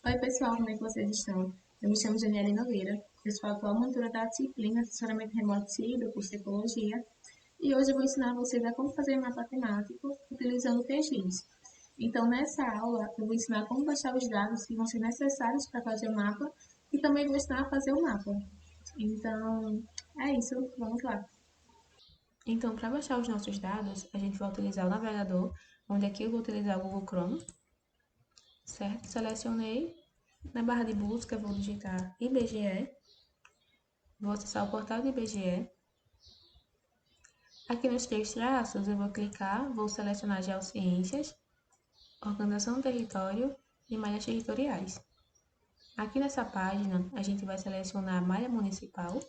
Oi, pessoal, como é que vocês estão? Eu me chamo Janiele Nogueira, eu sou a atual monitora da disciplina Assessoramento Remoto CI do curso de Ecologia e hoje eu vou ensinar vocês a como fazer mapa temático utilizando o QGIS. Então, nessa aula, eu vou ensinar como baixar os dados que vão ser necessários para fazer o mapa e também vou ensinar a fazer o mapa. Então, é isso, vamos lá. Então, para baixar os nossos dados, a gente vai utilizar o navegador, onde aqui eu vou utilizar o Google Chrome, certo? Selecionei. Na barra de busca, vou digitar IBGE, vou acessar o portal do IBGE. Aqui nos três traços, eu vou clicar, vou selecionar Geociências, Organização do Território e Malhas Territoriais. Aqui nessa página, a gente vai selecionar a malha municipal.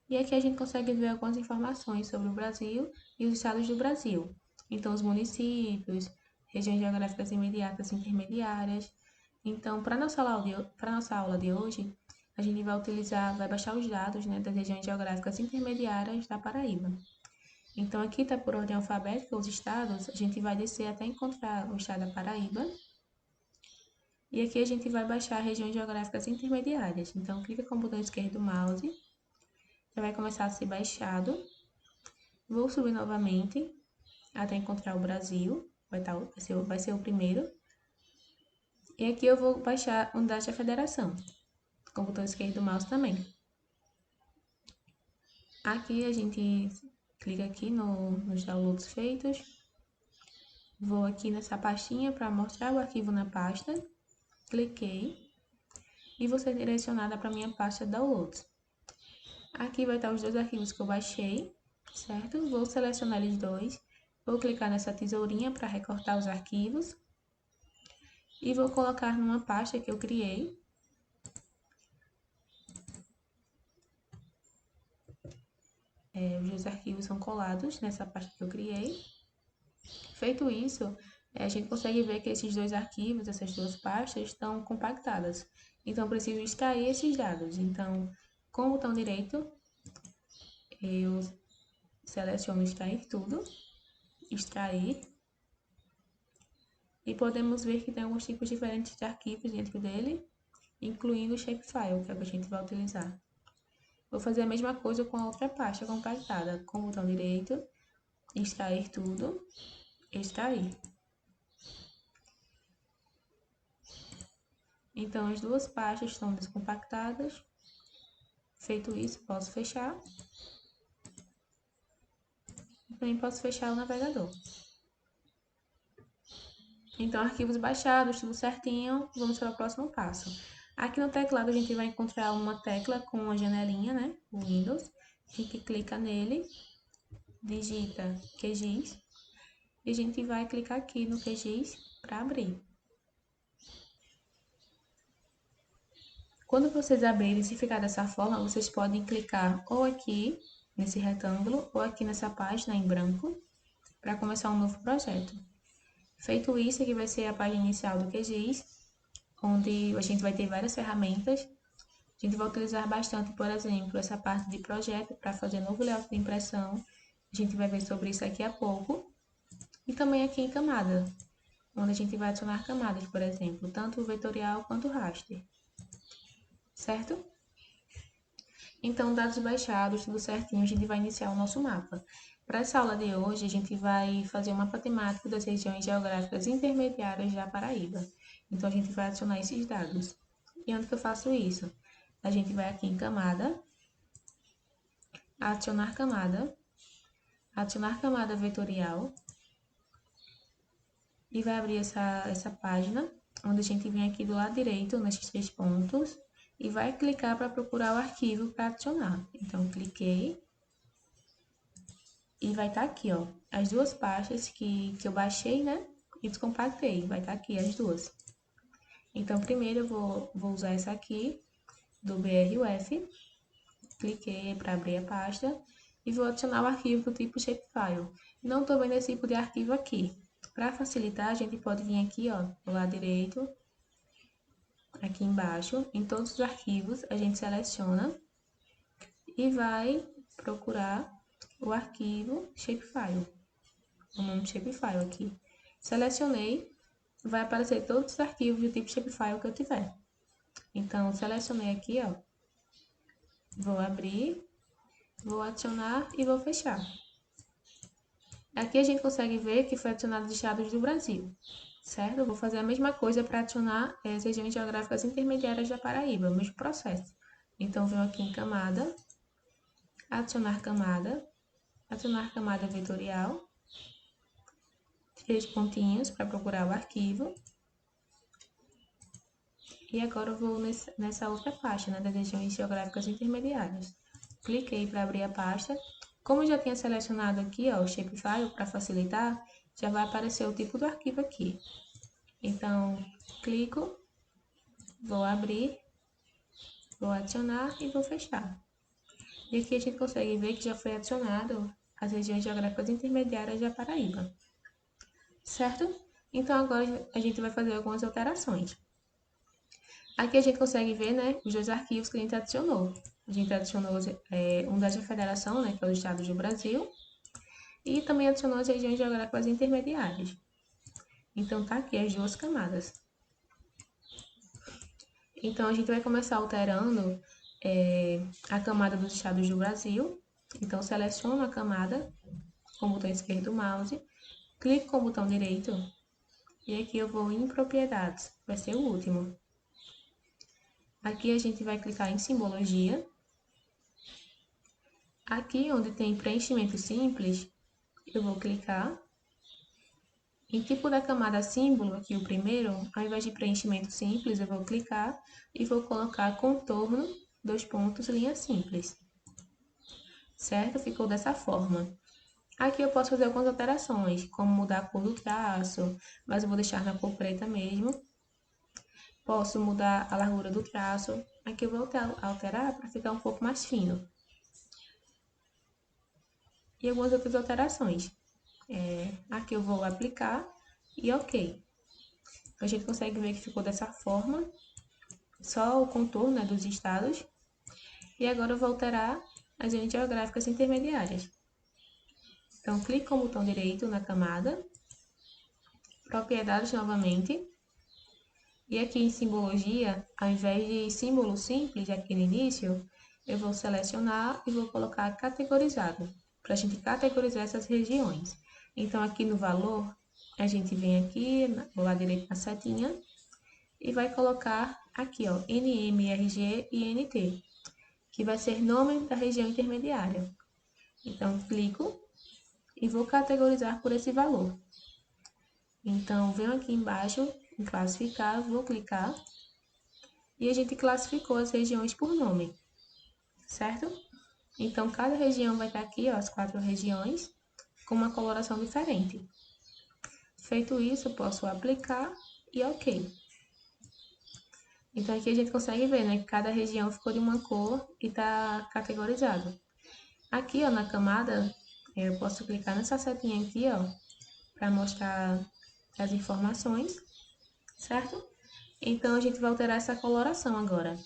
E aqui a gente consegue ver algumas informações sobre o Brasil e os estados do Brasil. Então, os municípios, regiões geográficas imediatas e intermediárias. Então, para nossa aula de hoje, a gente vai baixar os dados, né, das regiões geográficas intermediárias da Paraíba. Então, aqui está por ordem alfabética os estados, a gente vai descer até encontrar o estado da Paraíba. E aqui a gente vai baixar regiões geográficas intermediárias. Então, clica com o botão esquerdo do mouse, já vai começar a ser baixado. Vou subir novamente até encontrar o Brasil, vai ser o primeiro. E aqui eu vou baixar Unidade da Federação, com o botão esquerdo do mouse também. Aqui a gente clica aqui nos downloads feitos. Vou aqui nessa pastinha para mostrar o arquivo na pasta. Cliquei e vou ser direcionada para a minha pasta Downloads. Aqui vai estar os dois arquivos que eu baixei, certo? Vou selecionar eles dois. Vou clicar nessa tesourinha para recortar os arquivos. E vou colocar numa pasta que eu criei. Os dois arquivos são colados nessa pasta que eu criei. Feito isso, a gente consegue ver que esses dois arquivos, essas duas pastas, estão compactadas. Então, eu preciso extrair esses dados. Então, com o botão direito, eu seleciono extrair tudo, extrair, e podemos ver que tem alguns tipos diferentes de arquivos dentro dele, incluindo o shapefile, que é o que a gente vai utilizar. Vou fazer a mesma coisa com a outra pasta compactada, com o botão direito, extrair tudo, extrair. Então, as duas pastas estão descompactadas. Feito isso, posso fechar. Também posso fechar o navegador. Então, arquivos baixados, tudo certinho, vamos para o próximo passo. Aqui no teclado a gente vai encontrar uma tecla com uma janelinha, né? O Windows. A gente clica nele, digita QGIS e a gente vai clicar aqui no QGIS para abrir. Quando vocês abrirem, se ficar dessa forma, vocês podem clicar ou aqui nesse retângulo ou aqui nessa página em branco para começar um novo projeto. Feito isso, aqui vai ser a página inicial do QGIS, onde a gente vai ter várias ferramentas. A gente vai utilizar bastante, por exemplo, essa parte de projeto para fazer novo layout de impressão. A gente vai ver sobre isso aqui a pouco. E também aqui em camada, onde a gente vai adicionar camadas, por exemplo, tanto o vetorial quanto o raster. Certo? Então, dados baixados, tudo certinho, a gente vai iniciar o nosso mapa. Para essa aula de hoje, a gente vai fazer um mapa temático das regiões geográficas intermediárias da Paraíba. Então, a gente vai adicionar esses dados. E onde que eu faço isso? A gente vai aqui em camada, adicionar camada vetorial, e vai abrir essa página, onde a gente vem aqui do lado direito, nesses três pontos, e vai clicar para procurar o arquivo para adicionar. Então, cliquei. E vai estar aqui, ó, as duas pastas que eu baixei, né? E descompactei. Vai estar aqui as duas. Então, primeiro eu vou usar essa aqui, do BRUF. Cliquei para abrir a pasta. E vou adicionar o arquivo do tipo shapefile. Não estou vendo esse tipo de arquivo aqui. Para facilitar, a gente pode vir aqui, ó, do lado direito. Aqui embaixo, em todos os arquivos, a gente seleciona e vai procurar o arquivo shapefile, o nome shapefile aqui. Selecionei, vai aparecer todos os arquivos do tipo Shapefile que eu tiver. Então, selecionei aqui, ó, vou abrir, vou adicionar e vou fechar. Aqui a gente consegue ver que foi adicionado os estados do Brasil, certo? Eu vou fazer a mesma coisa para adicionar as regiões geográficas intermediárias da Paraíba, o mesmo processo. Então, venho aqui em camada, adicionar camada vetorial, 3 pontinhos para procurar o arquivo. E agora eu vou nessa outra pasta, né, das regiões geográficas intermediárias. Cliquei para abrir a pasta. Como eu já tinha selecionado aqui, ó, o Shapefile, para facilitar, já vai aparecer o tipo do arquivo aqui. Então, clico, vou abrir, vou adicionar e vou fechar. E aqui a gente consegue ver que já foi adicionado as regiões geográficas intermediárias da Paraíba. Certo? Então, agora a gente vai fazer algumas alterações. Aqui a gente consegue ver, né, os dois arquivos que a gente adicionou. A gente adicionou um da federação, né, que é o estado do Brasil, e também adicionou as regiões geográficas intermediárias. Então, tá aqui as duas camadas. Então, a gente vai começar alterando a camada dos estados do Brasil. Então, seleciono a camada com o botão esquerdo do mouse, clico com o botão direito, e aqui eu vou em propriedades, vai ser o último. Aqui a gente vai clicar em simbologia. Aqui onde tem preenchimento simples, eu vou clicar. Em tipo da camada símbolo, aqui o primeiro, ao invés de preenchimento simples, eu vou clicar e vou colocar contorno, 2 pontos, linha simples. Certo? Ficou dessa forma. Aqui eu posso fazer algumas alterações, como mudar a cor do traço, mas eu vou deixar na cor preta mesmo. Posso mudar a largura do traço. Aqui eu vou alterar para ficar um pouco mais fino. E algumas outras alterações. Aqui eu vou aplicar e ok. A gente consegue ver que ficou dessa forma. Só o contorno, né, dos estados. E agora eu vou alterar as regiões geográficas intermediárias. Então, clico com o botão direito na camada. Propriedades novamente. E aqui em simbologia, ao invés de símbolo simples aqui no início, eu vou selecionar e vou colocar categorizado, para a gente categorizar essas regiões. Então, aqui no valor, a gente vem aqui, do lado direito na setinha, e vai colocar aqui, ó, NM, RG e NT, que vai ser nome da região intermediária. Então, clico e vou categorizar por esse valor. Então, venho aqui embaixo em classificar, vou clicar e a gente classificou as regiões por nome, certo? Então, cada região vai estar aqui, ó, as 4 regiões, com uma coloração diferente. Feito isso, eu posso aplicar e ok. Então, aqui a gente consegue ver, né, que cada região ficou de uma cor e está categorizado. Aqui, ó, na camada, eu posso clicar nessa setinha aqui, ó, para mostrar as informações, certo? Então, a gente vai alterar essa coloração agora.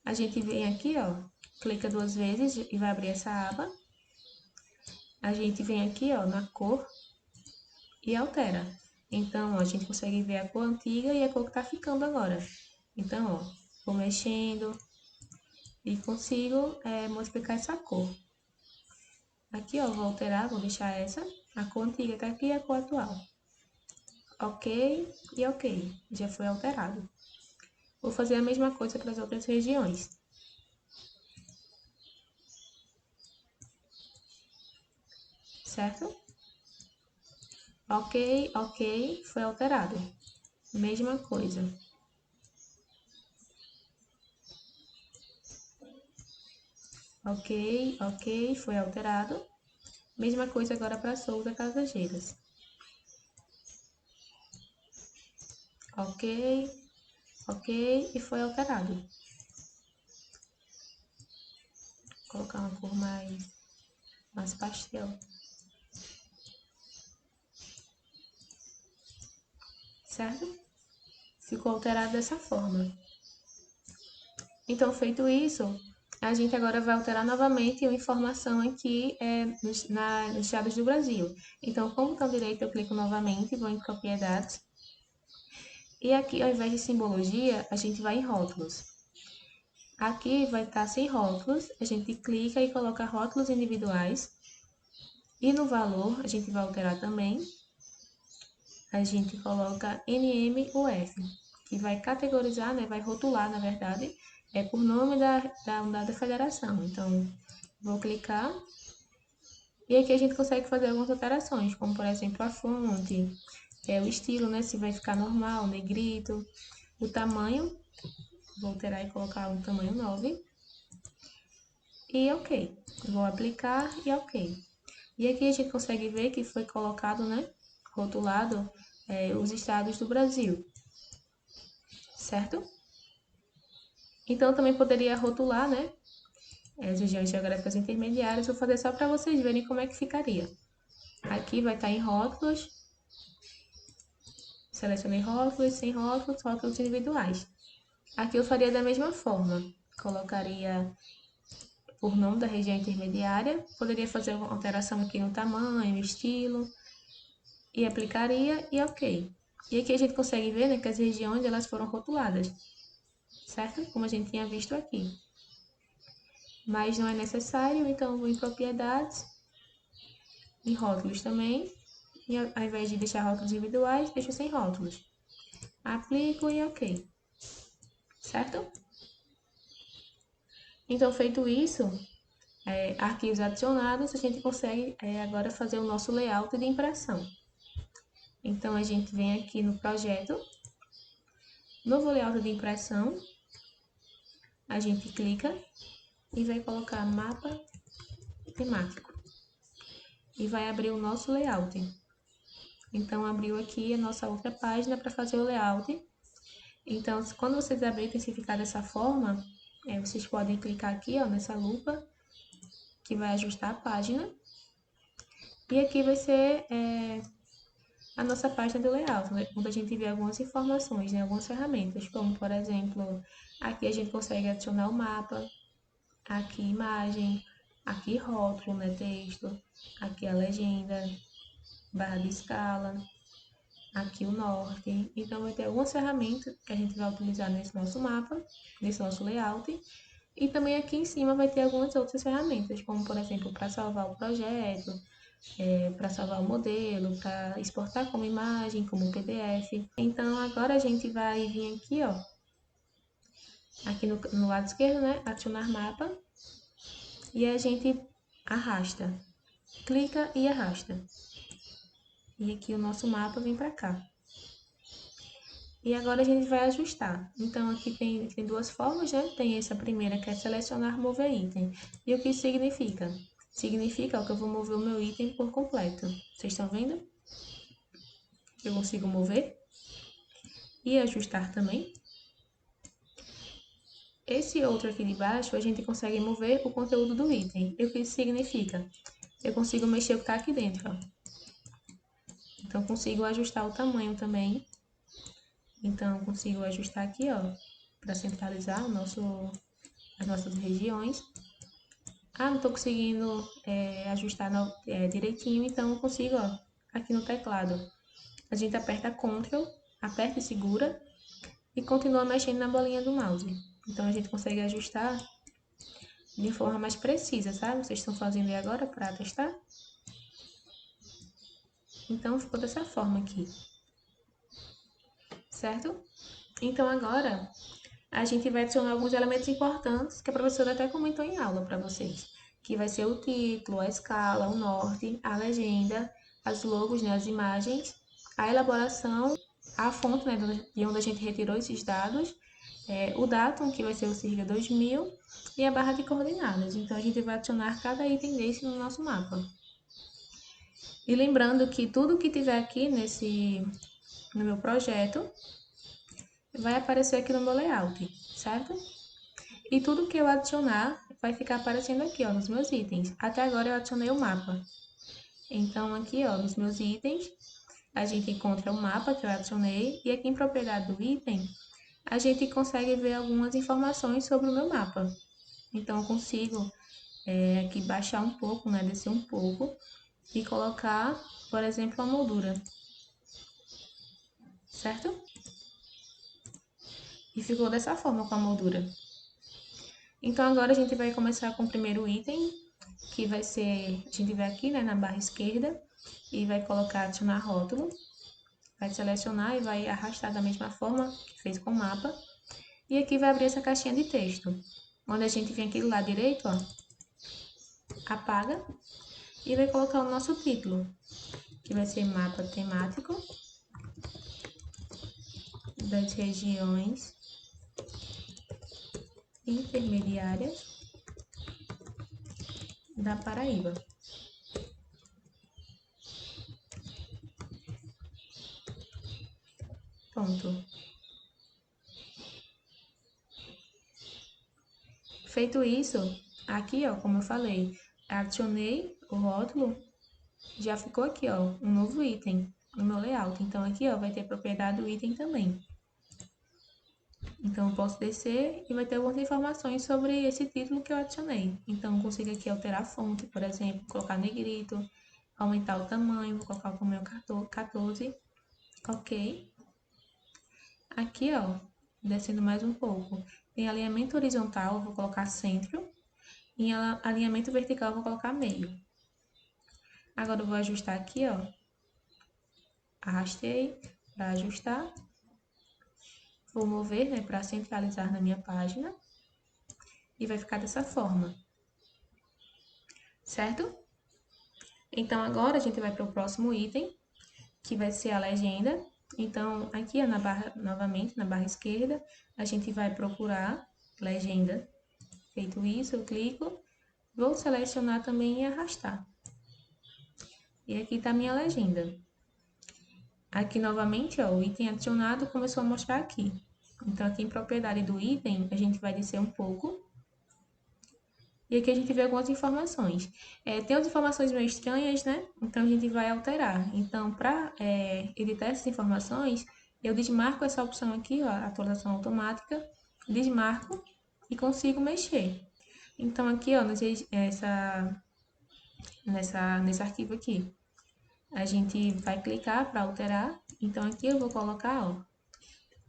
A gente vem aqui, ó, clica 2 vezes e vai abrir essa aba. A gente vem aqui, ó, na cor e altera. Então, ó, a gente consegue ver a cor antiga e a cor que tá ficando agora. Então, ó, vou mexendo e consigo modificar essa cor. Aqui, ó, vou alterar, vou deixar essa. A cor antiga tá aqui e a cor atual. Ok e ok, já foi alterado. Vou fazer a mesma coisa para as outras regiões. Certo? Ok, ok, foi alterado. Mesma coisa. Ok, ok, foi alterado. Mesma coisa agora para Souza Casageiras. Ok, ok, e foi alterado. Vou colocar uma cor mais pastel. Certo? Ficou alterado dessa forma. Então, feito isso, a gente agora vai alterar novamente uma informação aqui nos estados do Brasil. Então, com o botão direito, eu clico novamente, vou em propriedades. E aqui, ao invés de simbologia, a gente vai em rótulos. Aqui vai estar sem rótulos, a gente clica e coloca rótulos individuais. E no valor, a gente vai alterar também. A gente coloca NMUF, que vai categorizar, né, vai rotular, na verdade, por nome da unidade da federação. Então, vou clicar. E aqui a gente consegue fazer algumas alterações, como por exemplo a fonte, o estilo, né, se vai ficar normal, negrito, o tamanho, vou alterar e colocar um tamanho 9. E ok, vou aplicar e ok. E aqui a gente consegue ver que foi colocado, né, rotulado, os estados do Brasil, certo? Então também poderia rotular, né, as regiões geográficas intermediárias, vou fazer só para vocês verem como é que ficaria. Aqui vai estar em rótulos, selecionei rótulos, sem rótulos, rótulos individuais. Aqui eu faria da mesma forma, colocaria por nome da região intermediária, poderia fazer uma alteração aqui no tamanho, estilo, e aplicaria e ok. E aqui a gente consegue ver, né, que as regiões elas foram rotuladas, certo? Como a gente tinha visto aqui. Mas não é necessário, então eu vou em propriedades, em rótulos também, e ao invés de deixar rótulos individuais, deixo sem rótulos. Aplico e ok, certo? Então, feito isso, arquivos adicionados, a gente consegue agora fazer o nosso layout de impressão. Então, a gente vem aqui no projeto, novo layout de impressão, a gente clica e vai colocar mapa temático. E vai abrir o nosso layout. Então, abriu aqui a nossa outra página para fazer o layout. Então, quando vocês abrirem, tem que ficar dessa forma, vocês podem clicar aqui, ó, nessa lupa, que vai ajustar a página. E aqui vai ser a nossa página do layout, né? Onde a gente vê algumas informações, né? Algumas ferramentas, como, por exemplo, aqui a gente consegue adicionar o mapa, aqui imagem, aqui rótulo, né? Texto, aqui a legenda, barra de escala, aqui o norte. Então, vai ter algumas ferramentas que a gente vai utilizar nesse nosso mapa, nesse nosso layout. E também aqui em cima vai ter algumas outras ferramentas, como, por exemplo, para salvar o projeto, para salvar o modelo, para exportar como imagem, como PDF. Então, agora a gente vai vir aqui, ó, aqui no lado esquerdo, né, adicionar mapa, e a gente arrasta, clica e arrasta. E aqui o nosso mapa vem para cá. E agora a gente vai ajustar. Então, aqui tem duas formas, né? Tem essa primeira que é selecionar, mover item. E o que significa? Significa que eu vou mover o meu item por completo. Vocês estão vendo? Eu consigo mover e ajustar também. Esse outro aqui de baixo, a gente consegue mover o conteúdo do item. E o que isso significa? Eu consigo mexer o que está aqui dentro, ó. Então, consigo ajustar o tamanho também. Então, consigo ajustar aqui, ó, para centralizar as nossas regiões. Ah, não estou conseguindo ajustar direitinho, então eu consigo, ó, aqui no teclado. A gente aperta Ctrl, aperta e segura e continua mexendo na bolinha do mouse. Então a gente consegue ajustar de forma mais precisa, sabe? Vocês estão fazendo aí agora para testar? Então ficou dessa forma aqui, certo? Então agora a gente vai adicionar alguns elementos importantes que a professora até comentou em aula para vocês, que vai ser o título, a escala, o norte, a legenda, as logos, né, as imagens, a elaboração, a fonte, né, de onde a gente retirou esses dados, o datum, que vai ser o CIRGA 2000, e a barra de coordenadas. Então, a gente vai adicionar cada item desse no nosso mapa. E lembrando que tudo que tiver aqui no meu projeto vai aparecer aqui no meu layout, certo? E tudo que eu adicionar vai ficar aparecendo aqui, ó, nos meus itens. Até agora eu adicionei o mapa. Então, aqui, ó, nos meus itens, a gente encontra o mapa que eu adicionei. E aqui em propriedade do item, a gente consegue ver algumas informações sobre o meu mapa. Então, eu consigo aqui baixar um pouco, né, descer um pouco e colocar, por exemplo, a moldura. Certo? E ficou dessa forma com a moldura. Então, agora a gente vai começar com o primeiro item, que vai ser, a gente vai aqui, né, na barra esquerda, e vai colocar adicionar rótulo. Vai selecionar e vai arrastar da mesma forma que fez com o mapa. E aqui vai abrir essa caixinha de texto, onde a gente vem aqui do lado direito, ó, apaga, e vai colocar o nosso título, que vai ser mapa temático das regiões intermediárias da Paraíba. Pronto. Feito isso, aqui, ó, como eu falei, adicionei o rótulo, já ficou aqui, ó, um novo item no meu layout. Então, aqui, ó, vai ter propriedade do item também. Então, eu posso descer e vai ter algumas informações sobre esse título que eu adicionei. Então, eu consigo aqui alterar a fonte, por exemplo, colocar negrito, aumentar o tamanho, vou colocar o tamanho 14, ok. Aqui, ó, descendo mais um pouco, em alinhamento horizontal, eu vou colocar centro, e em alinhamento vertical, eu vou colocar meio. Agora, eu vou ajustar aqui, ó, arrastei para ajustar, vou mover, né, para centralizar na minha página, e vai ficar dessa forma, certo? Então, agora a gente vai para o próximo item, que vai ser a legenda. Então, aqui ó, na barra, novamente, na barra esquerda, a gente vai procurar legenda. Feito isso, eu clico, vou selecionar também e arrastar. E aqui está a minha legenda. Aqui, novamente, ó, o item adicionado começou a mostrar aqui. Então, aqui em propriedade do item, a gente vai descer um pouco. E aqui a gente vê algumas informações. Tem umas informações meio estranhas, né? Então, a gente vai alterar. Então, para editar essas informações, eu desmarco essa opção aqui, ó, atualização automática, desmarco e consigo mexer. Então, aqui, ó, nesse arquivo aqui, a gente vai clicar para alterar. Então, aqui eu vou colocar, ó,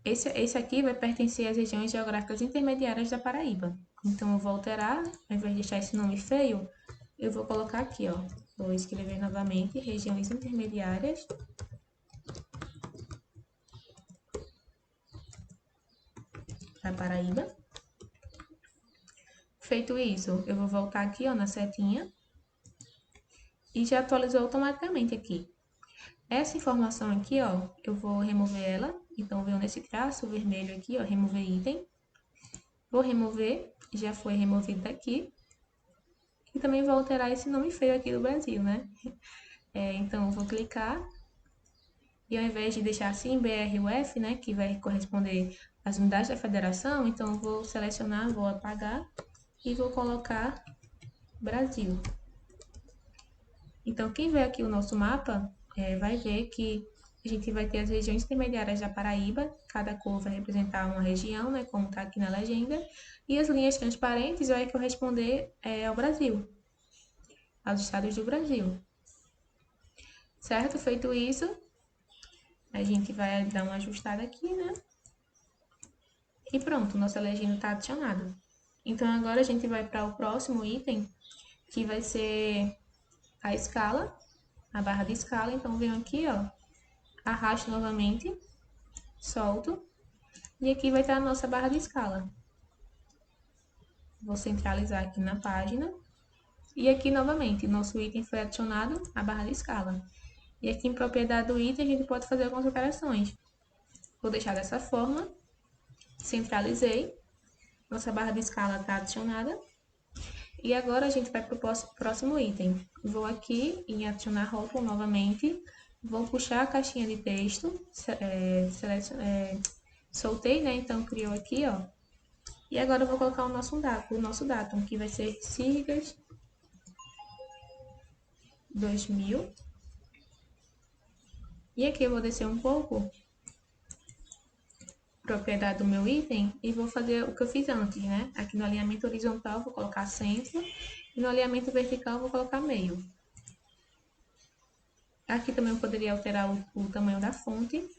esse aqui vai pertencer às regiões geográficas intermediárias da Paraíba. Então, eu vou alterar, ao invés de deixar esse nome feio, eu vou colocar aqui, ó. Vou escrever novamente, regiões intermediárias da Paraíba. Feito isso, eu vou voltar aqui, ó, na setinha. E já atualizou automaticamente aqui. Essa informação aqui, ó, eu vou remover ela. Então, venho nesse traço vermelho aqui, ó, remover item. Vou remover, já foi removido daqui. E também vou alterar esse nome feio aqui do Brasil, né? Então, eu vou clicar. E ao invés de deixar assim BRUF, né, que vai corresponder às unidades da federação, então eu vou selecionar, vou apagar e vou colocar Brasil. Então, quem vê aqui o nosso mapa, vai ver que a gente vai ter as regiões intermediárias da Paraíba, cada cor vai representar uma região, né, como está aqui na legenda, e as linhas transparentes vai corresponder ao Brasil, aos estados do Brasil. Certo? Feito isso, a gente vai dar uma ajustada aqui, né? E pronto, nossa legenda está adicionada. Então, agora a gente vai para o próximo item, que vai ser a escala, a barra de escala. Então, venho aqui, ó, arrasto novamente, solto, e aqui vai estar a nossa barra de escala. Vou centralizar aqui na página. E aqui, novamente, nosso item foi adicionado à barra de escala. E aqui em propriedade do item, a gente pode fazer algumas operações. Vou deixar dessa forma, centralizei, nossa barra de escala está adicionada. E agora a gente vai para o próximo item. Vou aqui em adicionar rótulo novamente, vou puxar a caixinha de texto, soltei, né? Então criou aqui, ó. E agora eu vou colocar o nosso datum, que vai ser Sirgas 2000. E aqui eu vou descer um pouco, propriedade do meu item, e vou fazer o que eu fiz antes, né? Aqui no alinhamento horizontal vou colocar centro, e no alinhamento vertical vou colocar meio. Aqui também eu poderia alterar o tamanho da fonte,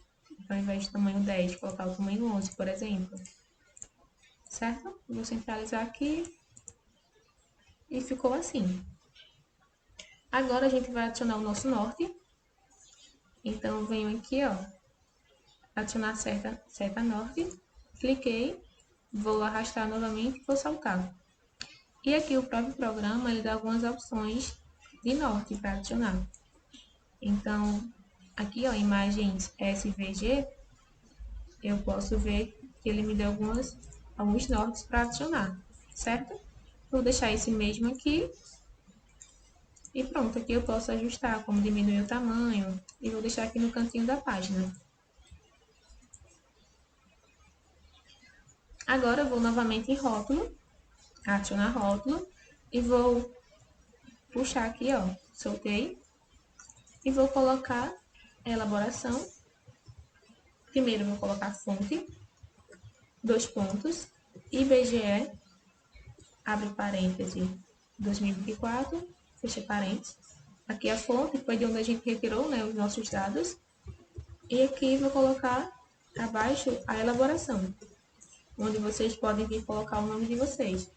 Ao invés de tamanho 10, colocar o tamanho 11, por exemplo. Certo? Vou centralizar aqui. E ficou assim. Agora a gente vai adicionar o nosso norte. Então, eu venho aqui, ó, adicionar seta norte. Cliquei. Vou arrastar novamente e vou saltar. E aqui o próprio programa, ele dá algumas opções de norte para adicionar. Então, aqui, ó, imagens SVG, eu posso ver que ele me deu alguns nortes para adicionar, certo? Vou deixar esse mesmo aqui. E pronto, aqui eu posso ajustar como diminuir o tamanho. E vou deixar aqui no cantinho da página. Agora eu vou novamente em rótulo, adicionar rótulo. E vou puxar aqui, ó, soltei. E vou colocar a elaboração. Primeiro eu vou colocar fonte, 2 pontos, IBGE, abre parêntese, 2024, fecha parênteses. Aqui a fonte foi de onde a gente retirou, né, os nossos dados. E aqui vou colocar abaixo a elaboração, onde vocês podem vir colocar o nome de vocês.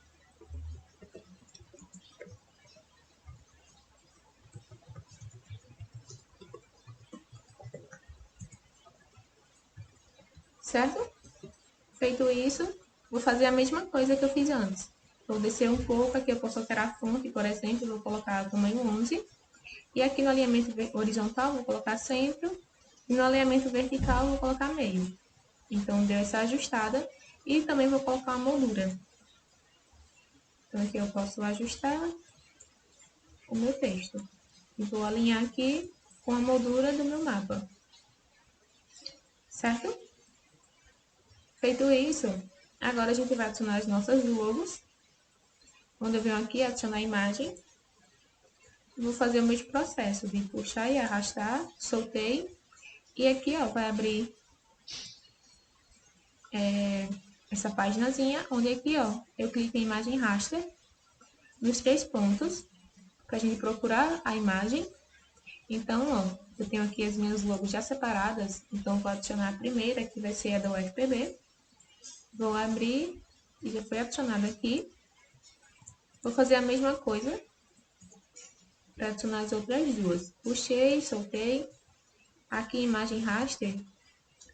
Certo? Feito isso, vou fazer a mesma coisa que eu fiz antes. Vou descer um pouco, aqui eu posso alterar a fonte, por exemplo, vou colocar o tamanho 11. E aqui no alinhamento horizontal, vou colocar centro. E no alinhamento vertical, vou colocar meio. Então, deu essa ajustada. E também vou colocar uma moldura. Então, aqui eu posso ajustar o meu texto. E vou alinhar aqui com a moldura do meu mapa. Certo? Feito isso, agora a gente vai adicionar as nossas logos. Quando eu venho aqui adicionar a imagem, vou fazer o mesmo processo de puxar e arrastar, soltei. E aqui, ó, vai abrir essa paginazinha, onde aqui, ó, eu clico em imagem raster, nos 3 pontos, para a gente procurar a imagem. Então, ó, eu tenho aqui as minhas logos já separadas, então vou adicionar a primeira, que vai ser a da UFPB. Vou abrir, e já foi adicionada aqui. Vou fazer a mesma coisa para adicionar as outras duas. Puxei, soltei. Aqui imagem raster,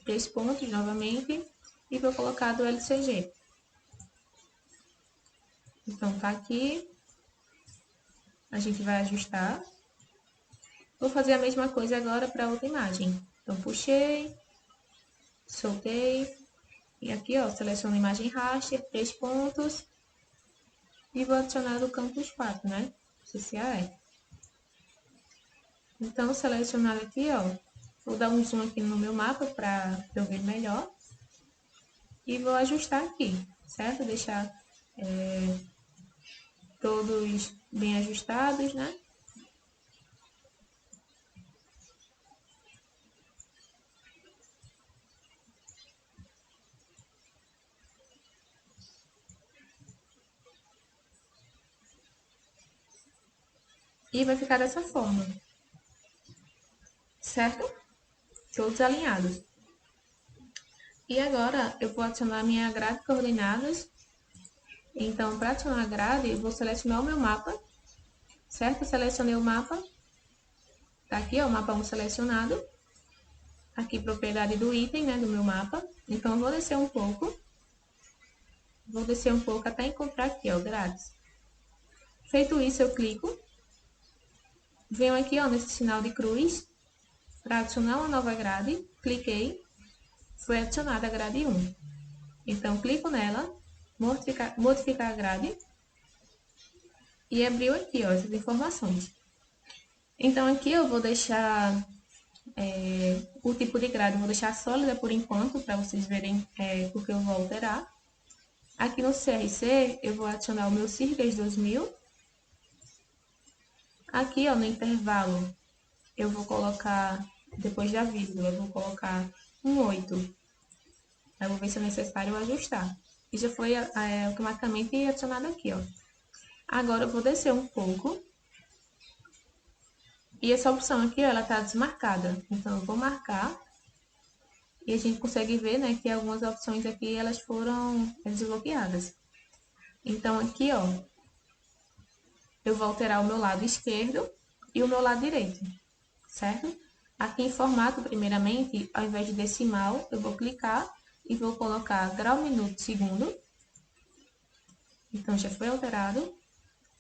3 pontos novamente. E vou colocar do LCG. Então, tá aqui. A gente vai ajustar. Vou fazer a mesma coisa agora para outra imagem. Então, puxei, soltei. E aqui, ó, seleciono a imagem raster, 3 pontos. E vou adicionar o campus 4, né? CCAE. Então, selecionado aqui, ó, vou dar um zoom aqui no meu mapa para eu ver melhor. E vou ajustar aqui, certo? Deixar todos bem ajustados, né? E vai ficar dessa forma, certo? Todos alinhados. E agora eu vou adicionar minha grade de coordenadas. Então, para adicionar a grade, eu vou selecionar o meu mapa, certo? Selecionei o mapa. Tá aqui, ó, o mapa 1 selecionado. Aqui, propriedade do item, né, do meu mapa. Então, eu vou descer um pouco. Vou descer um pouco até encontrar aqui, ó, grades. Feito isso, eu clico. Venho aqui, ó, nesse sinal de cruz. Para adicionar uma nova grade, cliquei. Foi adicionada a grade 1. Então, clico nela, modificar a grade. E abriu aqui, ó, essas informações. Então, aqui eu vou deixar o tipo de grade, eu vou deixar sólida por enquanto, para vocês verem porque eu vou alterar. Aqui no CRC, eu vou adicionar o meu CIRGAS 2000. Aqui, ó, no intervalo, eu vou colocar, depois da vírgula, eu vou colocar um 8. Aí eu vou ver se é necessário ajustar. E já foi automaticamente adicionado aqui, ó. Agora eu vou descer um pouco. E essa opção aqui, ó, ela tá desmarcada. Então, eu vou marcar. E a gente consegue ver, né, que algumas opções aqui, elas foram desbloqueadas. Então, aqui, ó, eu vou alterar o meu lado esquerdo e o meu lado direito, certo? Aqui em formato, primeiramente, ao invés de decimal, eu vou clicar e vou colocar grau, minuto, segundo. Então, já foi alterado.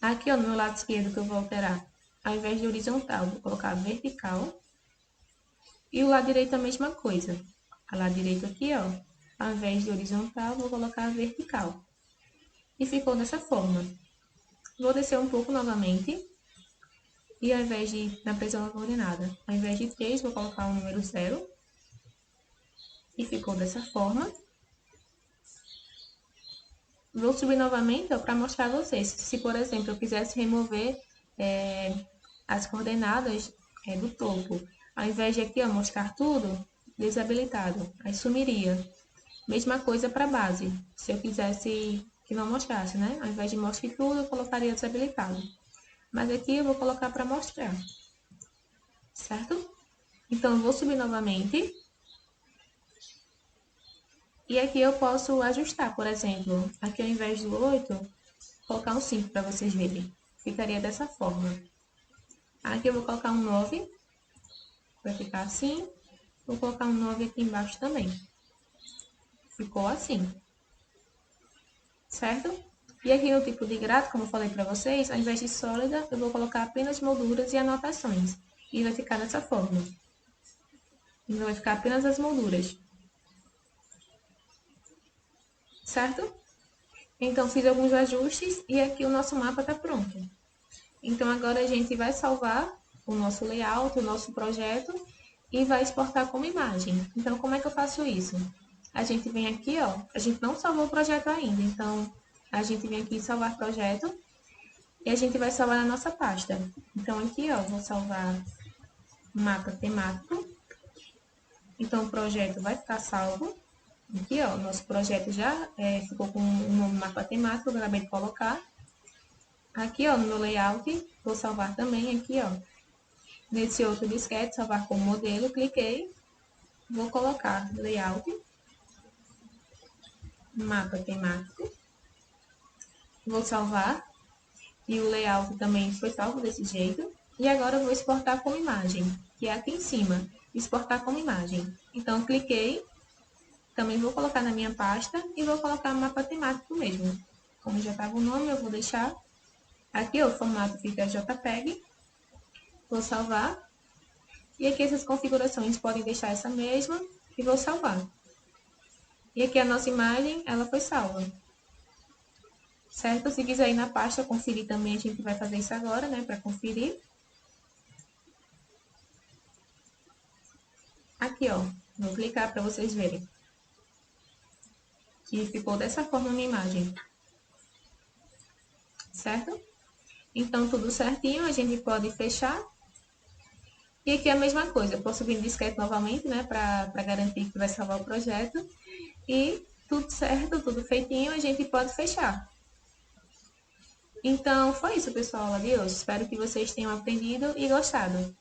Aqui, ó, no meu lado esquerdo, que eu vou alterar, ao invés de horizontal, vou colocar vertical. E o lado direito a mesma coisa. O lado direito aqui, ó, ao invés de horizontal, vou colocar vertical. E ficou dessa forma. Vou descer um pouco novamente. E ao invés de, na pressão coordenada, ao invés de 3, vou colocar o número 0. E ficou dessa forma. Vou subir novamente para mostrar a vocês. Se, por exemplo, eu quisesse remover as coordenadas do topo, ao invés de aqui ó, mostrar tudo, desabilitado, aí sumiria. Mesma coisa para a base. Se eu quisesse que não mostrasse, né? Ao invés de mostrar tudo, eu colocaria desabilitado. Mas aqui eu vou colocar para mostrar. Certo? Então, eu vou subir novamente. E aqui eu posso ajustar, por exemplo, aqui ao invés do 8, colocar um 5 para vocês verem. Ficaria dessa forma. Aqui eu vou colocar um 9, vai ficar assim. Vou colocar um 9 aqui embaixo também. Ficou assim. Certo? E aqui no tipo de gráfico, como eu falei para vocês, ao invés de sólida, eu vou colocar apenas molduras e anotações. E vai ficar dessa forma. Então, vai ficar apenas as molduras. Certo? Então, fiz alguns ajustes e aqui o nosso mapa está pronto. Então, agora a gente vai salvar o nosso layout, o nosso projeto e vai exportar como imagem. Então, como é que eu faço isso? A gente vem aqui, ó, a gente não salvou o projeto ainda, então a gente vem aqui em salvar projeto e a gente vai salvar na nossa pasta. Então, aqui, ó, vou salvar mapa temático. Então, o projeto vai ficar salvo. Aqui, ó, nosso projeto já ficou com o nome mapa temático, eu acabei de colocar. Aqui, ó, no meu layout, vou salvar também aqui, ó. Nesse outro disquete, salvar como modelo, cliquei. Vou colocar layout, mapa temático. Vou salvar. E o layout também foi salvo desse jeito. E agora eu vou exportar como imagem, que é aqui em cima. Exportar como imagem. Então, cliquei. Também vou colocar na minha pasta e vou colocar mapa temático mesmo. Como já estava o nome, eu vou deixar. Aqui o formato fica JPEG. Vou salvar. E aqui essas configurações podem deixar essa mesma e vou salvar. E aqui a nossa imagem, ela foi salva. Certo? Se quiser ir na pasta conferir também, a gente vai fazer isso agora, né? Para conferir. Aqui, ó. Vou clicar para vocês verem. Que ficou dessa forma a minha imagem. Certo? Então, tudo certinho, a gente pode fechar. E aqui é a mesma coisa, eu posso vir disquete novamente, né, para garantir que vai salvar o projeto. E tudo certo, tudo feitinho, a gente pode fechar. Então, foi isso, pessoal. Adeus. Espero que vocês tenham aprendido e gostado.